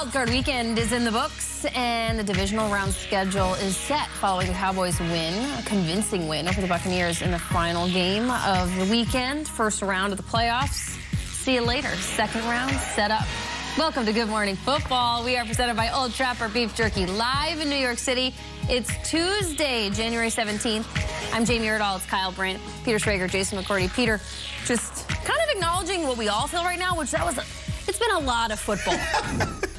Wildcard weekend is in the books, and the divisional round schedule is set following the Cowboys' win, a convincing win over the Buccaneers in the final game of the weekend. First round of the playoffs. See you later. Second round set up. Welcome to Good Morning Football. We are presented by Old Trapper Beef Jerky, live in New York City. It's Tuesday, January 17th. I'm Jamie Erdahl. It's Kyle Brandt, Peter Schrager, Jason McCourty. Peter, just kind of acknowledging what we all feel right now, which it's been a lot of football.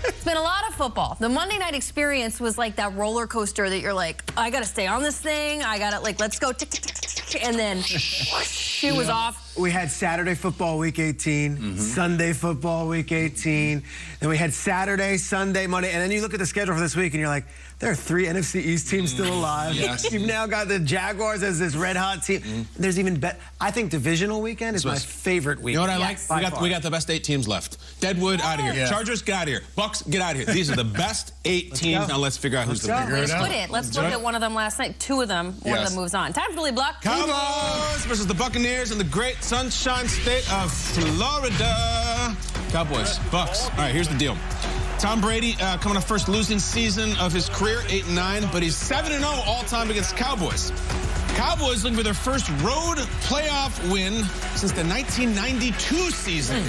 It's been a lot of football. The Monday night experience was like that roller coaster that you're like, I got to stay on this thing. I got to, like, let's go, tick, tick, tick, tick, and then whoosh, it was off. We had Saturday football week 18, Sunday football week 18, then we had Saturday, Sunday, Monday, and then you look at the schedule for this week and you're like, there are 3 NFC East teams still alive. Yes. You've now got the Jaguars as this red hot team. There's even I think divisional weekend is my favorite week. You know what I like? We got the best 8 teams left. Deadwood, out of here. Yeah. Chargers, get out of here. Bucks, get out of here. These are the best 8 teams. Now let's figure out who's the bigger. Let's look at one of them last night. 2 of them. One of them moves on. Time for the lead block. Cowboys versus the Buccaneers in the great sunshine state of Florida. Cowboys, Bucks. All right, here's the deal. Tom Brady coming off first losing season of his career, 8-9, but he's 7-0 all-time against Cowboys. Cowboys looking for their first road playoff win since the 1992 season.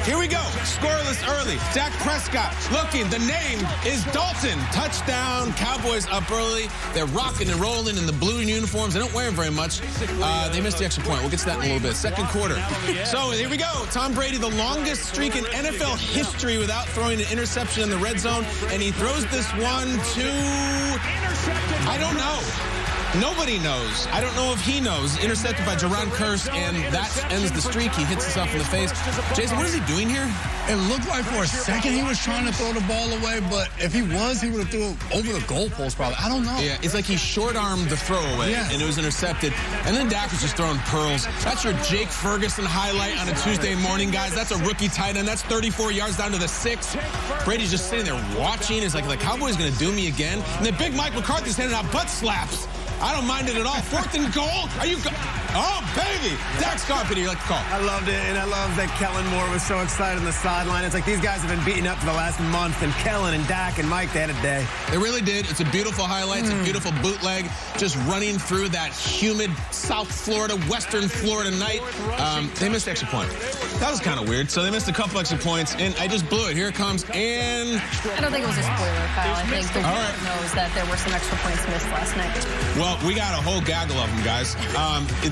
Here we go. Scoreless early. Dak Prescott looking. The name is Dalton. Touchdown. Cowboys up early. They're rocking and rolling in the blue uniforms. They don't wear them very much. They missed the extra point. We'll get to that in a little bit. Second quarter. So here we go. Tom Brady, the longest streak in NFL history without throwing an interception in the red zone. And he throws this one to... I don't know. Nobody knows. I don't know if he knows. Intercepted by Jaron Kearse, and that ends the streak. He hits himself in the face. Jason, what is he doing here? It looked like for a second he was trying to throw the ball away, but if he was, he would have threw it over the goalpost probably. I don't know. Yeah, it's like he short-armed the throwaway, and it was intercepted. And then Dak was just throwing pearls. That's your Jake Ferguson highlight on a Tuesday morning, guys. That's a rookie tight end. That's 34 yards down to the 6. Brady's just sitting there watching. It's like, the Cowboys going to do me again. And then Big Mike McCarthy's handing out butt slaps. I don't mind it at all. 4th and goal? Are you... Oh, baby! Dak's carpet, you like to call. I loved it, and I love that Kellen Moore was so excited on the sideline. It's like these guys have been beaten up for the last month, and Kellen and Dak and Mike, they had a day. They really did. It's a beautiful highlight. It's a beautiful bootleg, just running through that humid South Florida, Western Florida night. They missed the extra point. That was kind of weird. So they missed a couple extra points, and I just blew it. Here it comes, and... I don't think it was a spoiler, Kyle. I think the world knows that there were some extra points missed last night. Well, we got a whole gaggle of them, guys.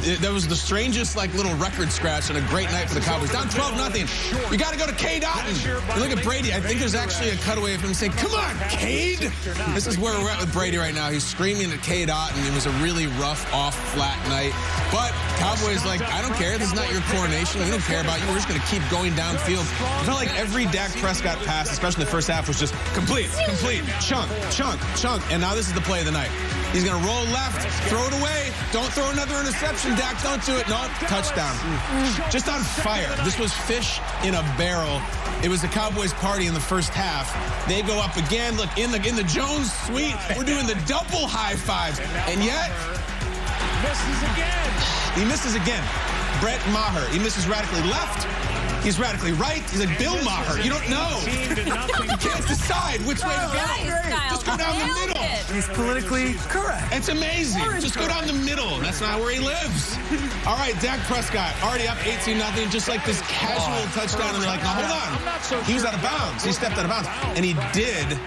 That was the strangest, like, little record scratch and a great night for the Cowboys. Down 12-0. You got to go to Cade Otton. And look at Brady. I think there's actually a cutaway of him saying, "Come on, Cade." This is where we're at with Brady right now. He's screaming at Cade Otton. It was a really rough, off-flat night. But Cowboys, like, I don't care. This is not your coronation. We don't care about you. We're just going to keep going downfield. It felt like every Dak Prescott pass, especially in the first half, was just complete, chunk, chunk, chunk. And now this is the play of the night. He's going to roll left, throw it away. Don't throw another interception, Dak. Don't do it. No, touchdown. Just on fire. This was fish in a barrel. It was the Cowboys party in the first half. They go up again. Look, in the Jones suite, we're doing the double high fives. And yet... He misses again. Brett Maher. He misses radically left. He's radically right. He's like Bill Maher. You don't know. You can't decide which way to go. Just go down the middle. He's politically correct. It's amazing. Just go down the middle. That's not where he lives. All right, Dak Prescott already up 18-0, just like this casual touchdown. And they're like, no, hold on. He was out of bounds. He stepped out of bounds. And he did.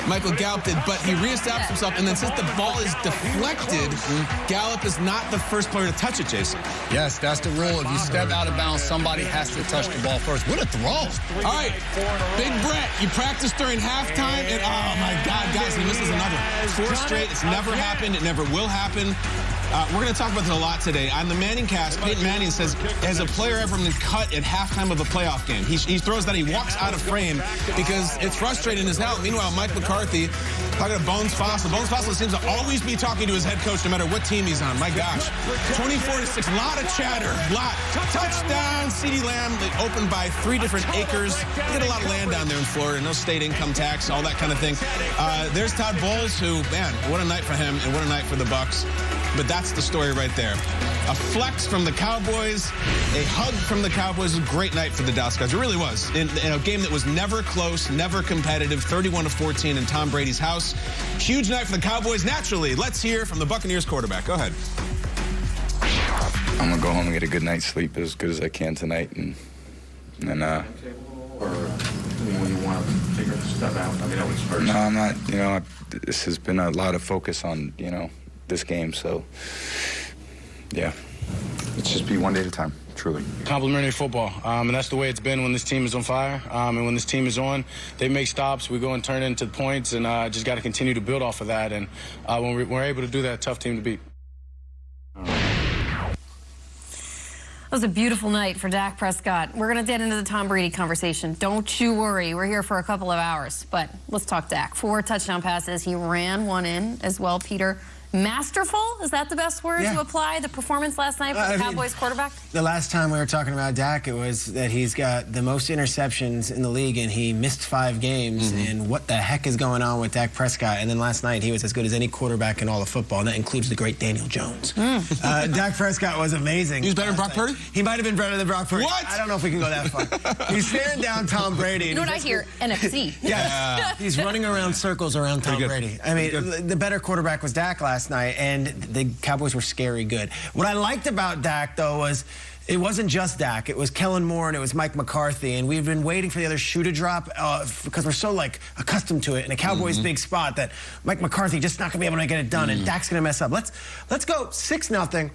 Michael Gallup did, but he reestablished himself, and then since the ball is deflected, Gallup is not the first player to touch it, Jason. Yes, that's the rule. If you step out of bounds, somebody has to touch the ball first. What a throw. All right, Big Brett, you practiced during halftime, and oh, my God, guys, he misses another. 4 straight. It's never happened. It never will happen. We're going to talk about this a lot today. On the Manning cast, Peyton Manning says, has a player ever been cut at halftime of a playoff game? He throws that, he walks out of frame because it's frustrating as hell. Meanwhile, Mike McCarthy, talking to Bones Fossil. Bones Fossil seems to always be talking to his head coach no matter what team he's on. My gosh. 24-6, lot of chatter, lot. Touchdown, CeeDee Lamb. They opened by 3 different acres. They get a lot of land down there in Florida. No state income tax, all that kind of thing. There's Todd Bowles, who, man, what a night for him and what a night for the Bucs. But that's the story right there. A flex from the Cowboys, a hug from the Cowboys. A great night for the Dallas Cowboys. It really was. In a game that was never close, never competitive, 31-14 in Tom Brady's house. Huge night for the Cowboys. Naturally, let's hear from the Buccaneers quarterback. Go ahead. I'm going to go home and get a good night's sleep as good as I can tonight. And Or when you want to figure stuff out? I mean, that was first. No, I'm not. You know, this has been a lot of focus on, you know, this game. So, yeah, let's just be one day at a time, truly. Complimentary football, and that's the way it's been when this team is on fire. And when this team is on, they make stops, we go and turn into points, and just got to continue to build off of that. And when we're able to do that, tough team to beat. That was a beautiful night for Dak Prescott. We're going to get into the Tom Brady conversation. Don't you worry. We're here for a couple of hours. But let's talk Dak. 4 touchdown passes. He ran one in as well, Peter. Masterful? Is that the best word to apply the performance last night for the Cowboys quarterback? The last time we were talking about Dak, it was that he's got the most interceptions in the league, and he missed 5 games. And what the heck is going on with Dak Prescott? And then last night, he was as good as any quarterback in all of football, and that includes the great Daniel Jones. Dak Prescott was amazing. He was better than Brock Purdy? He might have been better than Brock Purdy. What? I don't know if we can go that far. He's staring down Tom Brady. You know what I hear? NFC. Yeah. He's running around circles around Tom Brady. I mean, the better quarterback was Dak last night, and the Cowboys were scary good. What I liked about Dak, though, was it wasn't just Dak. It was Kellen Moore and it was Mike McCarthy, and we've been waiting for the other shoe to drop because we're so, like, accustomed to it in a Cowboys big spot that Mike McCarthy just not going to be able to get it done, and Dak's going to mess up. Let's go 6-0.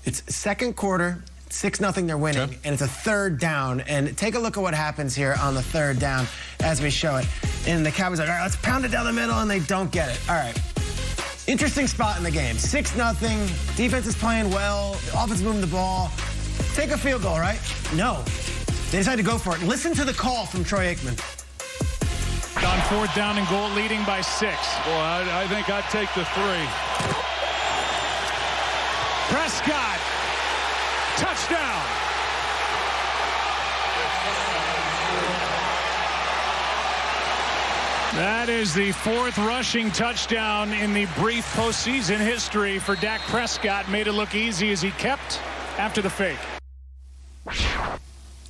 It's second quarter. 6-0, they're winning, and it's a 3rd down. And take a look at what happens here on the 3rd down as we show it. And the Cowboys are like, all right, let's pound it down the middle, and they don't get it. All right. Interesting spot in the game. 6-0. Defense is playing well. The offense is moving the ball. Take a field goal, right? No. They decided to go for it. Listen to the call from Troy Aikman. On 4th down and goal, leading by 6. Well, I think I'd take the 3. Prescott. Touchdown. That is the 4th rushing touchdown in the brief postseason history for Dak Prescott. Made it look easy as he kept after the fake.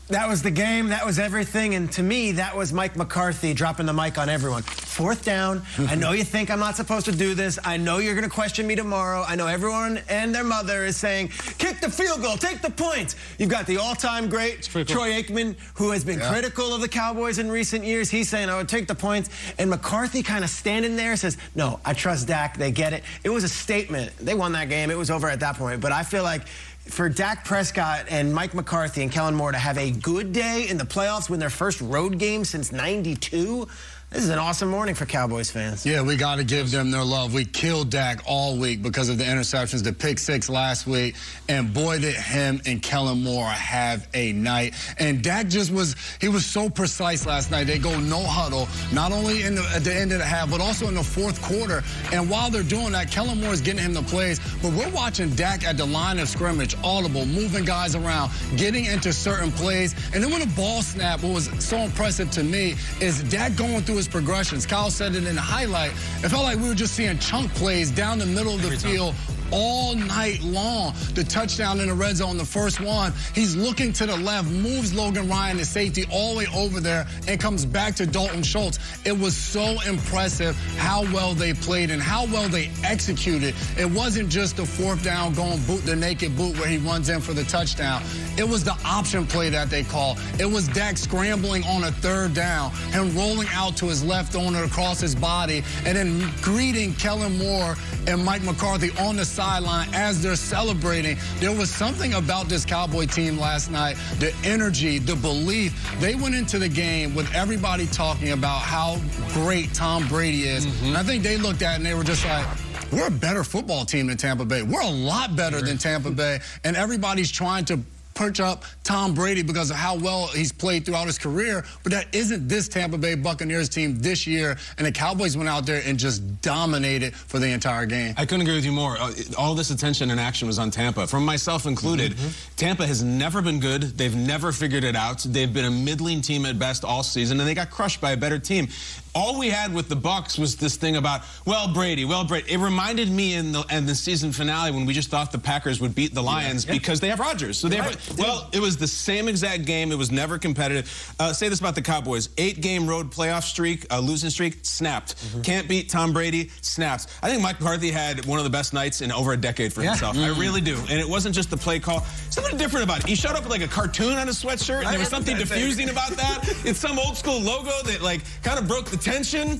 That was the game. That was everything. And to me, that was Mike McCarthy dropping the mic on everyone. 4th down. I know you think I'm not supposed to do this. I know you're going to question me tomorrow. I know everyone and their mother is saying, kick the field goal, take the points. You've got the all-time great Troy Aikman, who has been critical of the Cowboys in recent years. He's saying, oh, take the points. And McCarthy kind of standing there says, no, I trust Dak. They get it. It was a statement. They won that game. It was over at that point. But I feel like for Dak Prescott and Mike McCarthy and Kellen Moore to have a good day in the playoffs, win their first road game since '92, this is an awesome morning for Cowboys fans. Yeah, we got to give them their love. We killed Dak all week because of the interceptions, the pick 6 last week, and boy, did him and Kellen Moore have a night. And Dak he was so precise last night. They go no huddle, not only at the end of the half, but also in the 4th quarter. And while they're doing that, Kellen Moore is getting him the plays, but we're watching Dak at the line of scrimmage, audible, moving guys around, getting into certain plays. And then when the ball snapped, what was so impressive to me is Dak going through his progressions. Kyle said it in the highlight. It felt like we were just seeing chunk plays down the middle of the field all night long. The touchdown in the red zone, the first one, he's looking to the left, moves Logan Ryan, the safety, all the way over there, and comes back to Dalton Schultz. It was so impressive how well they played and how well they executed. It wasn't just the 4th down going the naked boot where he runs in for the touchdown. It was the option play that they call. It was Dak scrambling on a 3rd down and rolling out to his left owner across his body, and then greeting Kellen Moore and Mike McCarthy on the sideline as they're celebrating. There was something about this Cowboy team last night, the energy, the belief. They went into the game with everybody talking about how great Tom Brady is. And I think they looked at it and they were just like, we're a better football team than Tampa Bay. We're a lot better than Tampa Bay. And everybody's trying to perch up Tom Brady because of how well he's played throughout his career, but that isn't this Tampa Bay Buccaneers team this year, and the Cowboys went out there and just dominated for the entire game. I couldn't agree with you more. All this attention and action was on Tampa, from myself included. Tampa has never been good. They've never figured it out. They've been a middling team at best all season, and they got crushed by a better team. All we had with the Bucs was this thing about, well, Brady. It reminded me in the season finale when we just thought the Packers would beat the Lions because they have Rodgers. So it was the same exact game. It was never competitive. Say this about the Cowboys: 8-game road playoff streak, losing streak, snapped. Can't beat Tom Brady, snapped. I think Mike McCarthy had one of the best nights in over a decade for himself. I really do. And it wasn't just the play call. Something different about it. He showed up with like a cartoon on his sweatshirt, and there was something diffusing about that. It's some old school logo that like kind of broke the tension.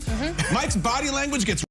Mike's body language gets